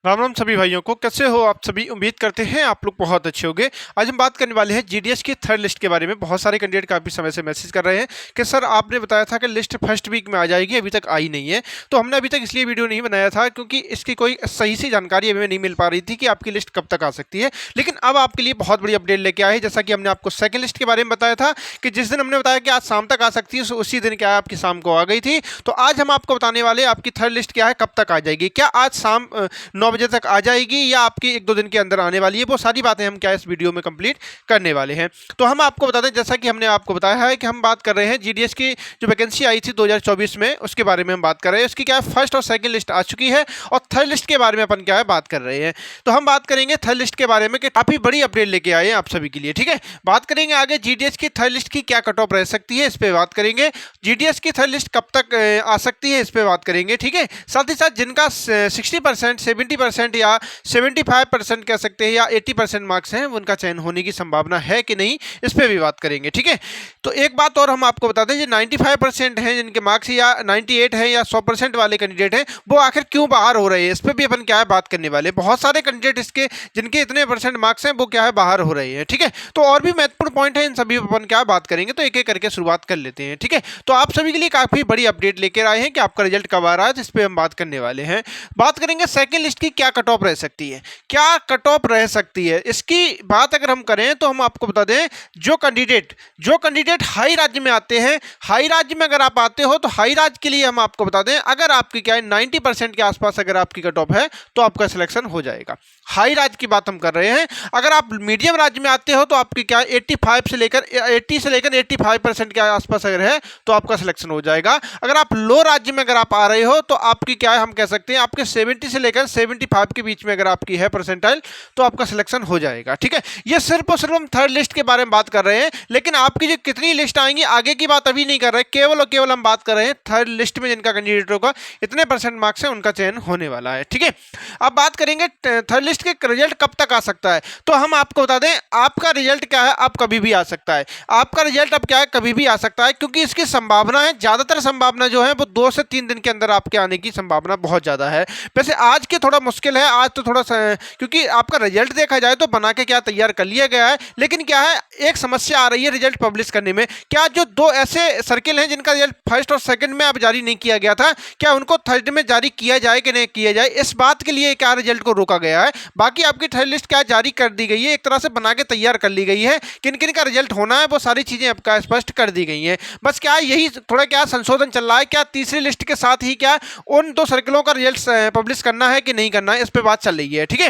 राम राम सभी भाइयों को। कैसे हो आप सभी? उम्मीद करते हैं आप लोग बहुत अच्छे होंगे। आज हम बात करने वाले हैं जीडीएस की थर्ड लिस्ट के बारे में। बहुत सारे कैंडिडेट काफ़ी समय से मैसेज कर रहे हैं कि सर आपने बताया था कि लिस्ट फर्स्ट वीक में आ जाएगी, अभी तक आई नहीं है। तो हमने अभी तक इसलिए वीडियो नहीं बनाया था क्योंकि इसकी कोई सही सी जानकारी हमें नहीं मिल पा रही थी कि आपकी लिस्ट कब तक आ सकती है। लेकिन अब आपके लिए बहुत बड़ी अपडेट लेके आए, जैसा कि हमने आपको सेकंड लिस्ट के बारे में बताया था कि जिस दिन हमने बताया कि आज शाम तक आ सकती है, उसी दिन क्या है आपकी शाम को आ गई थी। तो आज हम आपको बताने वाले आपकी थर्ड लिस्ट क्या है, कब तक आ जाएगी। क्या आज शाम 9 बजे तक आ जाएगी या आपकी 1-2 दिन के अंदर आने वाली है, वो सारी बातें हम क्या इस वीडियो में कंप्लीट करने वाले हैं। तो हम आपको बता दें, जैसा कि हमने आपको बताया है कि हम बात कर रहे हैं जीडीएस की जो वैकेंसी आई थी 2024 में, उसके बारे में हम बात कर रहे हैं। उसकी क्या है फर्स्ट और सेकंड लिस्ट आ चुकी है और थर्ड लिस्ट के बारे में अपन क्या है बात कर रहे हैं। तो हम बात करेंगे थर्ड लिस्ट के बारे में कि काफ़ी बड़ी अपडेट लेके आए हैं आप सभी के लिए। ठीक है, बात करेंगे आगे जीडीएस की थर्ड लिस्ट की क्या कट ऑफ रह सकती है, इस पर बात करेंगे। जीडीएस की थर्ड लिस्ट कब तक आ सकती है, इस पर बात करेंगे। ठीक है, साथ ही साथ जिनका 60%, 70% या 75% कह सकते हैं या 80% मार्क्स हैं, उनका चयन होने की संभावना है कि नहीं, इस पर भी बात करेंगे। ठीक है, तो एक बात और हम आपको बता दें, जो 95% हैं जिनके मार्क्स या 98 है या 100% वाले कैंडिडेट हैं, वो आखिर क्यों बाहर हो रहे हैं, इस पर भी अपन क्या है बात करने वाले। बहुत सारे कैंडिडेट इसके जिनके इतने परसेंट मार्क्स हैं वो क्या है बाहर हो रहे हैं। ठीक है, तो और भी महत्वपूर्ण पॉइंट है, इन सभी पर अपन क्या बात करेंगे। तो एक एक करके शुरुआत कर लेते हैं। ठीक है, तो आप सभी के लिए काफ़ी बड़ी अपडेट लेकर आए हैं कि आपका रिजल्ट कब आ रहा है, जिस पर हम बात करने वाले हैं। बात करेंगे सेकेंड लिस्ट की क्या कट ऑफ रह सकती है, क्या कट ऑफ रह सकती है। इसकी बात अगर हम करें तो हम आपको बता दें, जो कैंडिडेट हाई राज्य में आते हैं, हाई राज्य में अगर आप आते हो तो हाई राज्य के लिए हम आपको बता दें, अगर आपकी क्या है 90% के आसपास अगर आपकी कट ऑफ है तो आपका सिलेक्शन हो जाएगा। हाई राज्य की बात हम कर रहे हैं। अगर आप मीडियम राज्य में आते हो तो आपकी क्या है 80 से लेकर 85% के आसपास अगर है तो आपका सिलेक्शन हो जाएगा। अगर आप लो राज्य में अगर आप आ रहे हो तो आपकी क्या है, हम कह सकते हैं आपके 70 से लेकर 75 के बीच में अगर आपकी है परसेंटाइल तो आपका सिलेक्शन हो जाएगा। ठीक है, ये सिर्फ और सिर्फ हम थर्ड लिस्ट के बारे में बात कर रहे हैं, लेकिन आपकी जो कितनी लिस्ट आएंगी आगे की बात अभी नहीं कर रहे, केवल और केवल हम बात कर रहे हैं थर्ड लिस्ट में जिनका कैंडिडेट होगा इतने परसेंट मार्क्स है उनका चयन होने वाला है। ठीक है, अब बात करेंगे थर्ड लिस्ट के रिजल्ट कब तक आ सकता है। तो हम आपको बता दें, आपका रिजल्ट क्या है, आप कभी भी आ सकता है। आपका रिजल्ट अब क्या है, कभी भी आ सकता है, क्योंकि इसकी संभावना है, ज़्यादातर संभावना जो है वो 2 से 3 दिन के अंदर आपके आने की संभावना बहुत ज़्यादा है। वैसे आज के थोड़ा मुश्किल है, आज तो थोड़ा क्योंकि आपका रिजल्ट देखा जाए तो बना के क्या तैयार कर लिया गया है, लेकिन क्या है एक समस्या आ रही है रिजल्ट पब्लिश करने में। क्या जो 2 ऐसे सर्किल हैं जिनका रिजल्ट फर्स्ट और सेकंड में अब जारी नहीं किया गया था, क्या उनको थर्ड में जारी किया जाए कि नहीं किया जाए, इस बात के लिए क्या रिजल्ट को रोका गया है। बाकी आपकी थर्ड लिस्ट क्या जारी कर दी गई है, एक तरह से बना के तैयार कर ली गई है, किन किन का रिजल्ट होना है वो सारी चीज़ें आपका स्पष्ट कर दी गई हैं। बस क्या यही थोड़ा क्या संशोधन चल रहा है, क्या तीसरी लिस्ट के साथ ही क्या उन 2 सर्किलों का रिजल्ट पब्लिश करना है कि नहीं करना है, इस पर बात चल रही है। ठीक है,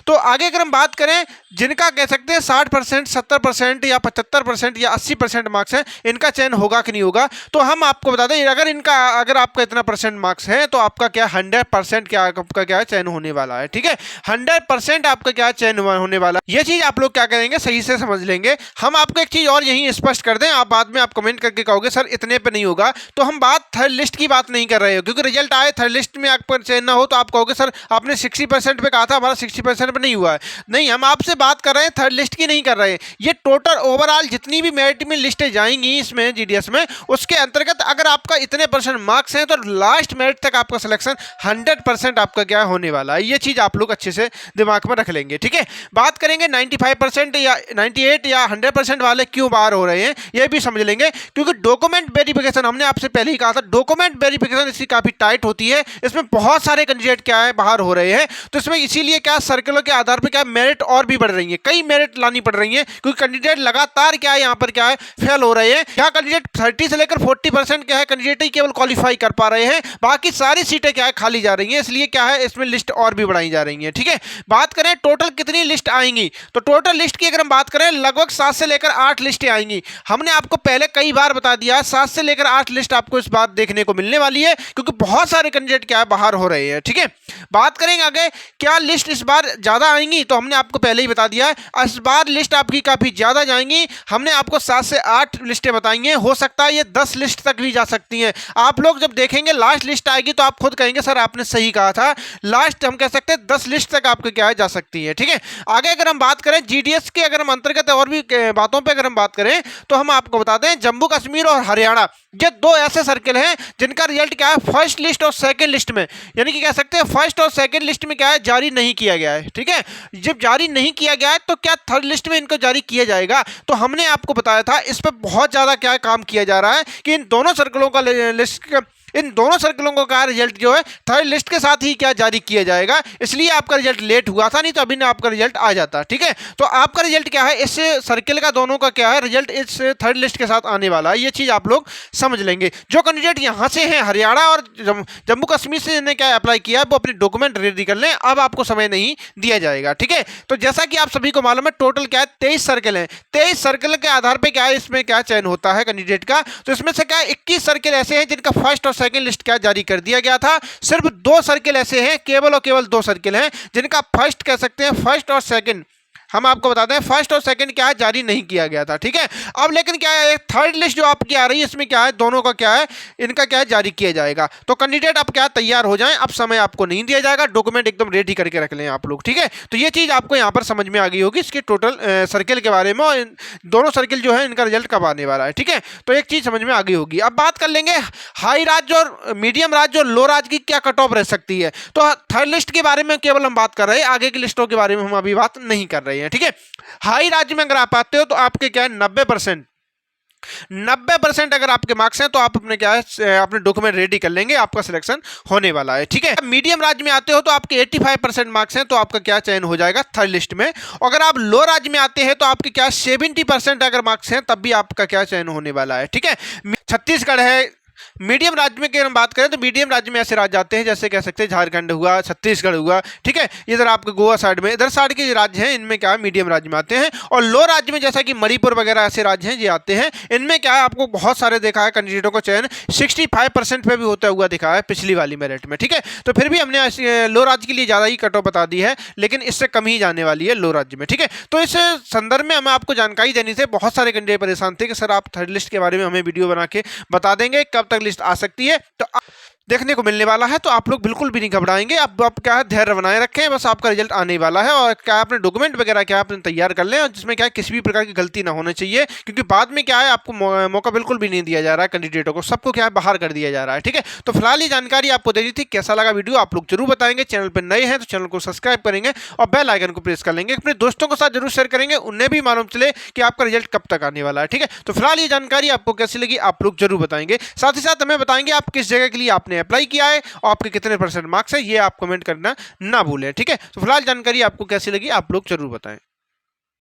तो आगे अगर हम बात करें जिनका कह सकते हैं 60%, 70% या 75% या 80% मार्क्स हैं, इनका चयन होगा कि नहीं होगा, तो हम आपको बता दें अगर आपका इतना परसेंट मार्क्स है तो आपका क्या 100% क्या आपका क्या है चयन होने वाला है। ठीक है, 100% आपका क्या चयन होने वाला है। ये चीज़ आप लोग क्या करेंगे सही से समझ लेंगे। हम आपको एक चीज़ और यहीं स्पष्ट कर दें, आप बाद में आप कमेंट करके कहोगे सर इतने पे नहीं होगा, तो हम बात थर्ड लिस्ट की बात नहीं कर रहे हो, क्योंकि रिजल्ट आए थर्ड लिस्ट में आपका चयन ना हो तो आप कहोगे सर आपने 60% पे कहा था, हमारा 60% पे नहीं हुआ है। नहीं, हम आपसे बात कर रहे हैं थर्ड लिस्ट की नहीं कर रहे हैं। ये टोटल ओवरऑल जितनी भी मेरिट में लिस्टें जाएंगी इसमें जीडीएस में, उसके अंतर्गत अगर आपका इतने परसेंट मार्क्स हैं तो लास्ट मेरिट तक आपका सिलेक्शन 100% आपका क्या होने वाला है। ये चीज़ आप लोग अच्छे से दिमाग में रख लेंगे। ठीक है, बात करेंगे 95% या 98 या 100% वाले क्यों बाहर हो रहे हैं, ये भी समझ लेंगे। क्योंकि डॉक्यूमेंट वेरिफिकेशन हमने आपसे पहले ही कहा था, डॉक्यूमेंट वेरिफिकेशन इसकी काफ़ी टाइट होती है, इसमें बहुत सारे कैंडिडेट क्या है बाहर हो रहे हैं। तो इसमें इसीलिए क्या सर्कुलर के आधार पर क्या मेरिट और भी बढ़ रही है, कई मेरिट लानी पड़ रही है, क्योंकि कैंडिडेट लगातार क्या है यहाँ पर क्या है फेल हो रहे हैं। क्या कैंडिडेट 30 से लेकर 40% क्या है कैंडिडेट ही केवल क्वालिफाई कर पा रहे हैं, बाकी सारी सीटें क्या है खाली जा रही हैं, इसलिए क्या है इसमें लिस्ट और भी बढ़ाई जा रही है। ठीक है, बात करें टोटल कितनी लिस्ट आएंगी, तो टोटल लिस्ट की अगर हम बात करें लगभग 7 से लेकर 8 लिस्टें आएंगी। हमने आपको पहले कई बार बता दिया 7 से लेकर 8 लिस्ट आपको इस बार देखने को मिलने वाली है, क्योंकि बहुत सारे कैंडिडेट क्या है बाहर हो रहे हैं। ठीक है, बात करेंगे आगे क्या लिस्ट इस बार ज़्यादा आएंगी, तो हमने आपको पहले ही बता दिया है इस बार लिस्ट आपकी काफ़ी ज़्यादा जाएंगी। हमने आपको 7 से 8 लिस्टें बताई हैं, हो सकता है ये 10 लिस्ट तक भी जा सकती हैं। आप लोग जब देखेंगे लास्ट लिस्ट आएगी तो आप खुद कहेंगे सर आपने सही कहा था, लास्ट हम कह सकते हैं 10 लिस्ट तक आपके क्या है जा सकती है। ठीक है, आगे अगर हम बात करें जीडीएस के अगर हम अंतर्गत और भी बातों पर अगर हम बात करें तो हम आपको बता दें जम्मू कश्मीर और हरियाणा ये दो ऐसे सर्किल हैं जिनका रिजल्ट क्या है फर्स्ट लिस्ट और सेकंड लिस्ट में, यानी कि कह सकते हैं फर्स्ट और सेकंड लिस्ट में क्या है जारी नहीं किया गया है। ठीक है, जब जारी नहीं किया गया है तो क्या थर्ड लिस्ट में इनको जारी किया जाएगा। तो हमने आपको बताया था इस पर बहुत ज़्यादा क्या काम किया जा रहा है कि इन दोनों सर्कलों का लिस्ट, इन दोनों सर्कलों का रिजल्ट जो है थर्ड लिस्ट के साथ ही क्या जारी किया जाएगा, इसलिए आपका रिजल्ट लेट हुआ था, नहीं तो अभी ना आपका रिजल्ट आ जाता। ठीक है, तो आपका रिजल्ट क्या है इस सर्किल का दोनों का क्या है रिजल्ट इस थर्ड लिस्ट के साथ आने वाला है, ये चीज़ आप लोग समझ लेंगे। जो कैंडिडेट यहाँ से हैं हरियाणा और जम्मू कश्मीर से जिन्हें क्या अप्लाई किया है वो अपने डॉक्यूमेंट रेडी कर लें, अब आपको समय नहीं दिया जाएगा। ठीक है, तो जैसा कि आप सभी को मालूम है टोटल क्या है 23 सर्किल हैं, 23 सर्किल के आधार पर क्या है इसमें क्या चयन होता है कैंडिडेट का। तो इसमें से क्या 21 सर्किल ऐसे हैं जिनका फर्स्ट और सेकंड लिस्ट क्या जारी कर दिया गया था। सिर्फ 2 सर्किल ऐसे हैं, केवल और केवल 2 सर्किल हैं जिनका फर्स्ट कह सकते हैं फर्स्ट और सेकंड, हम आपको बताते हैं फर्स्ट और सेकंड क्या है जारी नहीं किया गया था। ठीक है, अब लेकिन क्या है थर्ड लिस्ट जो आपकी आ रही है इसमें क्या है दोनों का क्या है इनका क्या है जारी किया जाएगा। तो कैंडिडेट आप क्या तैयार हो जाएं, अब समय आपको नहीं दिया जाएगा, डॉक्यूमेंट एकदम रेडी करके रख लें आप लोग। ठीक है, तो ये चीज़ आपको यहाँ पर समझ में आ गई होगी इसके टोटल सर्किल के बारे में, और दोनों सर्किल जो है इनका रिजल्ट कब आने वाला है। ठीक है, तो एक चीज़ समझ में आ गई होगी। अब बात कर लेंगे हाई राज्य और मीडियम राज्य और लो राज्य की क्या कट ऑफ रह सकती है। तो थर्ड लिस्ट के बारे में केवल हम बात कर रहे हैं, आगे की लिस्टों के बारे में हम अभी बात नहीं कर रहे हैं। ठीक है, हाई राज्य में अगर आप आते हो तो आपके क्या है 90% अगर आपके मार्क्स हैं तो आप अपने क्या है अपने डॉक्यूमेंट रेडी कर लेंगे, आपका सिलेक्शन होने वाला है। ठीक है, मीडियम राज्य में आते हो तो आपके 85% मार्क्स हैं तो आपका क्या चयन हो जाएगा थर्ड लिस्ट में। अगर आप लो राज्य में आते हैं तो आपके क्या 70% अगर मार्क्स हैं तब भी आपका क्या चयन होने वाला है। ठीक है, छत्तीसगढ़ है। मीडियम राज्य में अगर हम बात करें तो मीडियम राज्य में ऐसे राज्य आते हैं जैसे कह सकते हैं झारखंड हुआ, छत्तीसगढ़ हुआ। ठीक है, इधर आपके गोवा साइड में, इधर साइड के राज्य हैं इनमें क्या है मीडियम राज्य में आते हैं। और लो राज्य में जैसा कि मणिपुर वगैरह ऐसे राज्य हैं ये आते हैं, इनमें क्या है आपको बहुत सारे देखा है कैंडिडेटों को चयन 65% पे भी होता हुआ दिखा है पिछली वाली मेरिट में। ठीक है, तो फिर भी हमने लो राज्य के लिए ज़्यादा ही कट ऑफ बता दी है, लेकिन इससे कम ही जाने वाली है लो राज्य में। ठीक है, तो इस संदर्भ में हमें आपको जानकारी देनी थी, बहुत सारे कैंडिडेट परेशान थे कि सर आप थर्ड लिस्ट के बारे में हमें वीडियो बना के बता देंगे कब तक लिस्ट आ सकती है, तो देखने को मिलने वाला है। तो आप लोग बिल्कुल भी नहीं घबराएंगे, अब आप क्या है धैर्य बनाए रखें, बस आपका रिजल्ट आने वाला है। और क्या अपने डॉक्यूमेंट वगैरह क्या अपने तैयार कर लें, और जिसमें क्या किसी भी प्रकार की गलती ना होनी चाहिए, क्योंकि बाद में क्या है आपको मौका बिल्कुल भी नहीं दिया जा रहा है कैंडिडेटों को, सबको क्या है बाहर कर दिया जा रहा है। ठीक है, तो फिलहाल ये जानकारी आपको दे दी थी, कैसा लगा वीडियो आप लोग जरूर बताएंगे। चैनल पर नए हैं तो चैनल को सब्सक्राइब करेंगे और बेल आइकन को प्रेस कर लेंगे, अपने दोस्तों के साथ जरूर शेयर करेंगे, उन्हें भी मालूम चले कि आपका रिजल्ट कब तक आने वाला है। ठीक है, तो फिलहाल ये जानकारी आपको कैसी लगी आप लोग जरूर बताएंगे, साथ ही साथ हमें बताएंगे आप किस जगह के लिए आपने अप्लाई किया है और आपके कितने % मार्क्स है, ये आप कमेंट करना ना भूलें। ठीक है, तो फिलहाल जानकारी आपको कैसी लगी आप लोग जरूर बताएं।